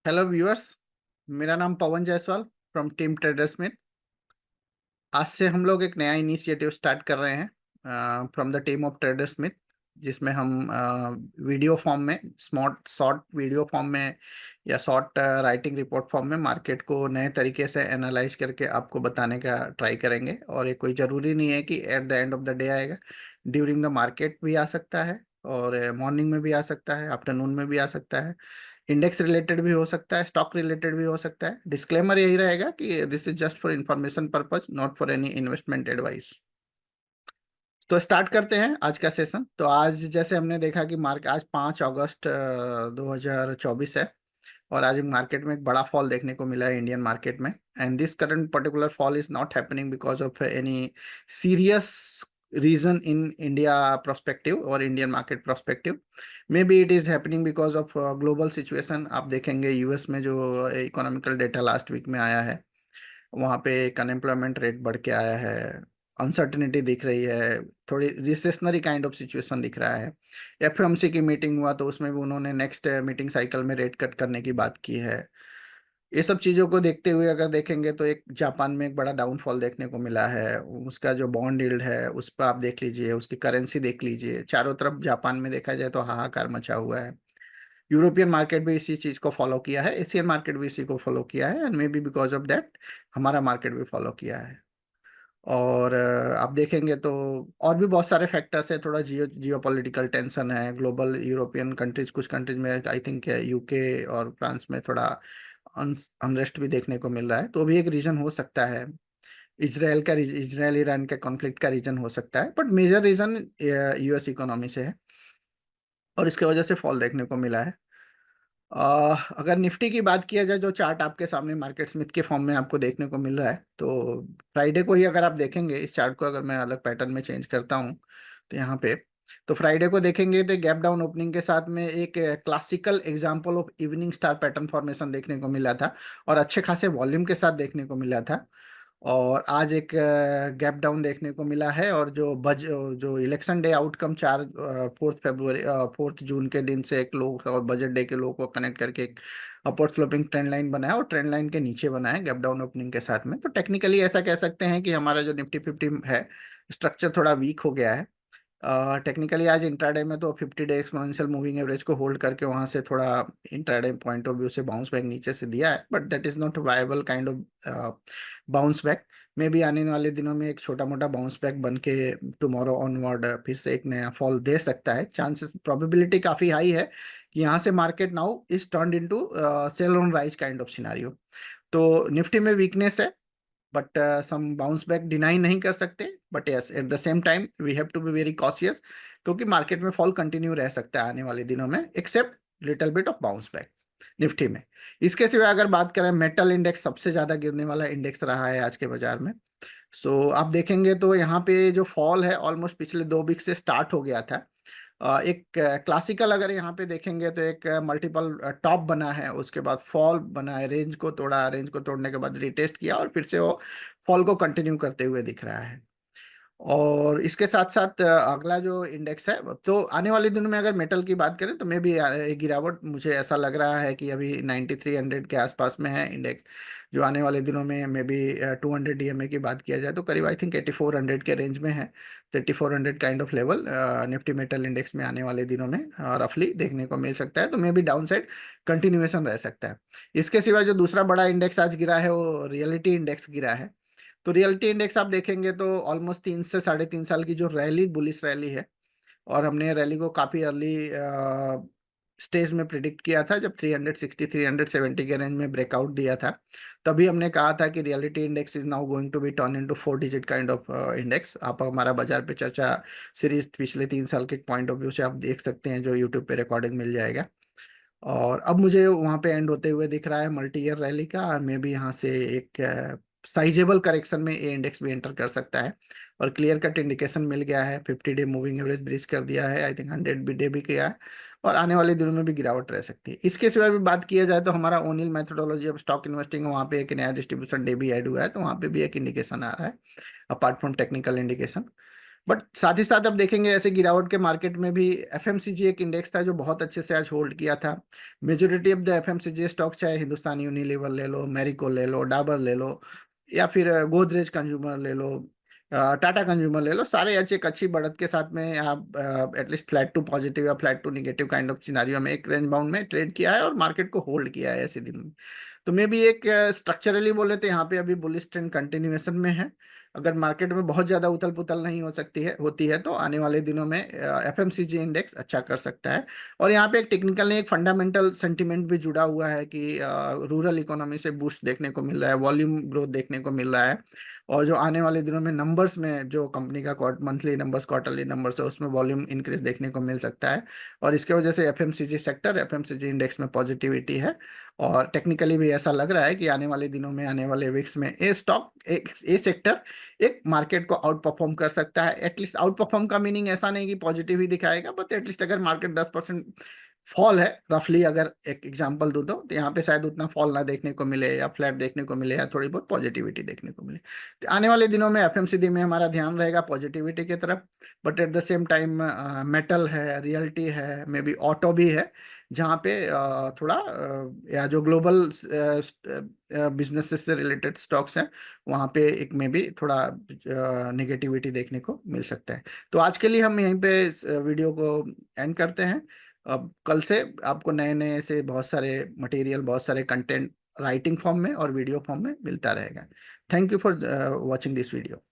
Hello viewers. मेरा नाम Pawan Jaiswal from team trader Smith. आज से हम लोग एक नया इनिशिएटिव स्टार्ट कर रहे हैं from the team of trader Smith, जिसमें हम वीडियो फॉर्म में, स्मॉट शॉर्ट वीडियो फॉर्म में या शॉर्ट राइटिंग रिपोर्ट फॉर्म में मार्केट को नए तरीके से एनालाइज करके आपको बताने का ट्राई करेंगे। और ये कोई ज़रूरी नहीं है कि at the end of the day आएगा। ड्यूरिंग द मार्केट भी आ सकता है, और मॉर्निंग में भी आ सकता है, आफ्टरनून में भी आ सकता है, इंडेक्स रिलेटेड भी हो सकता है, स्टॉक रिलेटेड भी हो सकता है। डिस्क्लेमर यही रहेगा कि this is just for information purpose, not for any investment advice. तो स्टार्ट करते हैं आज का सेशन। तो आज जैसे हमने देखा कि मार्केट आज 5 अगस्त 2024 है, और आज मार्केट में एक बड़ा फॉल देखने को मिला है इंडियन मार्केट में। And this current particular fall is not happening because of any serious reason in India prospective और Indian market prospective. May be it is happening because of global situation. आप देखेंगे US में जो economical data last week में आया है, वहाँ पे एक अनएम्प्लॉयमेंट रेट बढ़ के आया है, अनसर्टिनिटी दिख रही है, थोड़ी रिसेशनरी काइंड ऑफ सिचुएशन दिख रहा है। एफओएमसी की मीटिंग हुआ तो उसमें भी उन्होंने नेक्स्ट मीटिंग साइकिल में रेट कट करने की बात की है। ये सब चीज़ों को देखते हुए अगर देखेंगे तो एक जापान में एक बड़ा डाउनफॉल देखने को मिला है। उसका जो बॉन्ड यील्ड है उस पर आप देख लीजिए, उसकी करेंसी देख लीजिए, चारों तरफ जापान में देखा जाए तो हाहाकार मचा हुआ है। यूरोपियन मार्केट भी इसी चीज़ को फॉलो किया है, एशियन मार्केट भी इसी को फॉलो किया है, and may be because of that हमारा मार्केट भी फॉलो किया है। और आप देखेंगे तो और भी बहुत सारे फैक्टर्स है। थोड़ा जियो पॉलिटिकल टेंशन है ग्लोबल, यूरोपियन कंट्रीज, कुछ कंट्रीज में आई थिंक यूके और फ्रांस में थोड़ा अनरेस्ट भी देखने को मिल रहा है, तो भी एक रीजन हो सकता है। इसराइल ईरान के कॉन्फ्लिक्ट का रीजन हो सकता है, but major reason US economy से है, और इसके वजह से फॉल देखने को मिला है। अगर निफ्टी की बात किया जाए, जो चार्ट आपके सामने मार्केट स्मिथ के फॉर्म में आपको देखने को मिल रहा है, तो फ्राइडे को ही अगर आप देखेंगे इस चार्ट को, अगर मैं अलग पैटर्न में चेंज करता हूँ तो यहाँ पे, तो फ्राइडे को देखेंगे तो गैप डाउन ओपनिंग के साथ में एक classical example of evening star pattern formation देखने को मिला था, और अच्छे खासे वॉल्यूम के साथ देखने को मिला था। और आज एक गैप डाउन देखने को मिला है, और जो इलेक्शन डे आउटकम 4 जून के दिन से एक लो और बजट डे के लो को कनेक्ट करके एक अपवर्ड स्लोपिंग ट्रेंड लाइन बनाया, और ट्रेंड लाइन के नीचे बनाया गैप डाउन ओपनिंग के साथ में। तो टेक्निकली ऐसा कह सकते हैं कि हमारा जो निफ्टी 50 है, स्ट्रक्चर थोड़ा वीक हो गया है। टेक्निकली आज इंट्राडे में तो 50 डे एक्सपोनेंशियल मूविंग एवरेज को होल्ड करके वहां से थोड़ा इंट्राडे पॉइंट ऑफ व्यू से बाउंस बैक नीचे से दिया है, but that is not viable kind of bounce back. मे भी आने वाले दिनों में एक छोटा मोटा बाउंस बैक बन के टुमारो ऑनवर्ड फिर से एक नया फॉल दे सकता है। चांसेस, प्रोबेबिलिटी काफी हाई है कि यहाँ से market now is turned into sell on rise kind of scenario. तो निफ्टी में वीकनेस है, but some bounce back deny नहीं कर सकते, but yes at the same time we have to be very cautious, क्योंकि मार्केट में fall continue रह सकता है आने वाले दिनों में, except little bit of bounce back Nifty में। इसके सिवा अगर बात करें, मेटल इंडेक्स सबसे ज्यादा गिरने वाला इंडेक्स रहा है आज के बाजार में। सो आप देखेंगे तो यहाँ पे जो फॉल है ऑलमोस्ट पिछले 2 वीक से स्टार्ट हो गया था। एक क्लासिकल अगर यहाँ पे देखेंगे तो एक मल्टीपल टॉप बना है, उसके बाद फॉल बना है, रेंज को तोड़ा, रेंज को तोड़ने के बाद रिटेस्ट किया, और फिर से वो फॉल को कंटिन्यू करते हुए दिख रहा है। और इसके साथ साथ अगला जो इंडेक्स है, तो आने वाले दिनों में अगर मेटल की बात करें तो मे भी गिरावट मुझे ऐसा लग रहा है कि अभी 9300 के आसपास में है इंडेक्स, जो आने वाले दिनों में मे बी 200 डीएमए की बात किया जाए तो करीब आई थिंक 8400 के रेंज में है। तो 8400 kind of level Nifty metal index में आने वाले दिनों में रफली देखने को मिल सकता है, तो may be down side continuation रह सकता है। इसके सिवा जो दूसरा बड़ा इंडेक्स आज गिरा है वो रियलिटी इंडेक्स गिरा है। तो रियलिटी इंडेक्स आप देखेंगे तो ऑलमोस्ट 3 से 3.5 साल की जो रैली, बुलिश रैली है, और हमने रैली को काफी अर्ली स्टेज में प्रिडिक्ट किया था, जब 360 370 के रेंज में ब्रेकआउट दिया था, तभी हमने कहा था कि reality index is now going to be turn into 4 digit kind of index. आप हमारा बाजार पे चर्चा सीरीज पिछले 3 साल के पॉइंट ऑफ व्यू से आप देख सकते हैं, जो यूट्यूब पे रिकॉर्डिंग मिल जाएगा। और अब मुझे वहां पे एंड होते हुए दिख रहा है मल्टी ईयर रैली का, और मे भी यहाँ से एक साइजेबल करेक्शन में ये इंडेक्स भी एंटर कर सकता है। और क्लियर कट इंडिकेशन मिल गया है, 50 डे मूविंग एवरेज ब्रीच कर दिया है, आई थिंक 100 डे भी किया है, और आने वाले दिनों में भी गिरावट रह सकती है। इसके सिवा भी बात किया जाए तो हमारा O'Neill methodology of stock investing, वहाँ पे एक नया डिस्ट्रीब्यूशन डे भी ऐड हुआ है, तो वहाँ पे भी एक इंडिकेशन आ रहा है apart from technical indication. But साथ ही साथ अब देखेंगे ऐसे गिरावट के मार्केट में भी एफएमसीजी एक इंडेक्स था जो बहुत अच्छे से आज होल्ड किया था। Majority of the FMCG stock, चाहे हिंदुस्तान यूनिलीवर ले लो, मैरिको ले लो, डाबर ले लो, या फिर गोदरेज कंज्यूमर ले लो, टाटा कंज्यूमर ले लो, सारे आज एक अच्छी बढ़त के साथ में आप एटलीस्ट फ्लैट टू पॉजिटिव या flat to negative kind of scenario में एक रेंज बाउंड में ट्रेड किया है और मार्केट को होल्ड किया है ऐसे दिन में। तो मे भी एक स्ट्रक्चरली बोले तो यहाँ पे अभी बुलिश ट्रेंड कंटिन्यूएशन में है। अगर मार्केट में बहुत ज्यादा उथल पुथल नहीं हो सकती है होती है तो आने वाले दिनों में एफएमसीजी इंडेक्स अच्छा कर सकता है। और यहाँ पे एक टेक्निकल नहीं, एक फंडामेंटल सेंटिमेंट भी जुड़ा हुआ है कि रूरल इकोनॉमी से बूस्ट देखने को मिल रहा है, वॉल्यूम ग्रोथ देखने को मिल रहा है। और जो आने वाले दिनों में नंबर्स में जो कंपनी का मंथली नंबर्स, क्वार्टरली नंबर्स है, उसमें वॉल्यूम इंक्रीज देखने को मिल सकता है। और इसके वजह से एफएमसीजी सेक्टर, एफएमसीजी इंडेक्स में पॉजिटिविटी है। और टेक्निकली भी ऐसा लग रहा है कि आने वाले दिनों में, आने वाले वीक्स में ए स्टॉक, ए सेक्टर एक मार्केट को आउट परफॉर्म कर सकता है। एटलीस्ट आउट परफॉर्म का मीनिंग ऐसा नहीं कि पॉजिटिव ही दिखाएगा, बट एटलीस्ट अगर मार्केट 10% फॉल है रफली, अगर एक एग्जांपल दूं तो यहाँ पे शायद उतना फॉल ना देखने को मिले, या फ्लैट देखने को मिले, या थोड़ी बहुत पॉजिटिविटी देखने को मिले। तो आने वाले दिनों में एफएमसीजी में हमारा ध्यान रहेगा पॉजिटिविटी की तरफ। But at the same time metal है, रियल्टी है, मे बी ऑटो भी है, जहाँ पे थोड़ा या जो ग्लोबल बिजनेसेस से रिलेटेड स्टॉक्स हैं, वहाँ पे एक में भी थोड़ा नेगेटिविटी देखने को मिल सकता है। तो आज के लिए हम यहीं पे इस वीडियो को एंड करते हैं। अब कल से आपको नए नए से बहुत सारे मटेरियल, बहुत सारे कंटेंट राइटिंग फॉर्म में और वीडियो फॉर्म में मिलता रहेगा। Thank you for watching this video.